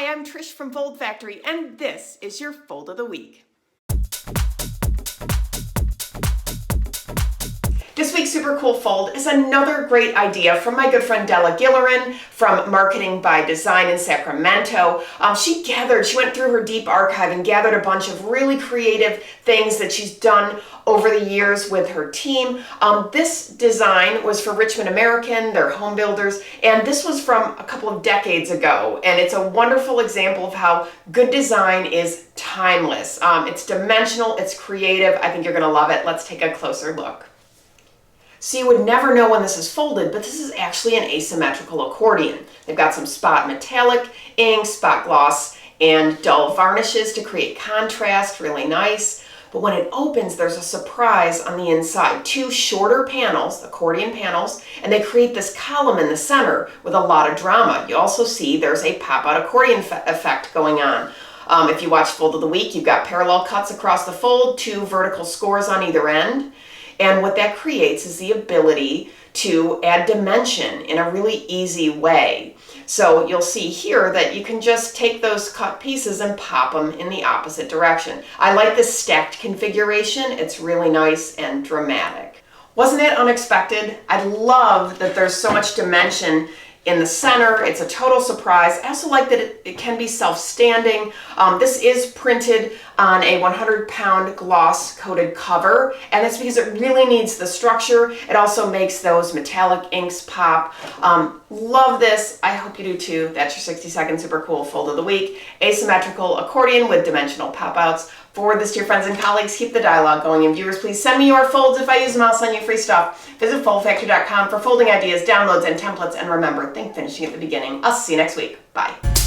Hi, I'm Trish from Foldfactory, and this is your Fold of the Week. This week's super cool fold is another great idea from my good friend Della Gillerin from Marketing by Design in Sacramento. She went through her deep archive and gathered a bunch of really creative things that she's done over the years with her team. This design was for Richmond American, they're home builders, and this was from a couple of decades ago. And it's a wonderful example of how good design is timeless. It's dimensional, it's creative. I think you're gonna love it. Let's take a closer look. So you would never know when this is folded, but this is actually an asymmetrical accordion. They've got some spot metallic ink, spot gloss, and dull varnishes to create contrast, really nice. But when it opens, there's a surprise on the inside. Two shorter panels, accordion panels, and they create this column in the center with a lot of drama. You also see there's a pop-out accordion effect going on. If you watch Fold of the Week, you've got parallel cuts across the fold, two vertical scores on either end. And what that creates is the ability to add dimension in a really easy way. So you'll see here that you can just take those cut pieces and pop them in the opposite direction. I like this stacked configuration. It's really nice and dramatic. Wasn't it unexpected? I love that there's so much dimension in the center. It's a total surprise. I also like that it can be self-standing. This is printed on a 100-pound gloss coated cover, and that's because it really needs the structure. It also makes those metallic inks pop. Love this. I hope you do too. That's your 60-second super cool fold of the week. Asymmetrical accordion with dimensional pop-outs. Forward this to your friends and colleagues. Keep the dialogue going. And viewers, please send me your folds. If I use them, I'll send you free stuff. Visit foldfactory.com for folding ideas, downloads, and templates. And remember, think finishing at the beginning. I'll see you next week. Bye.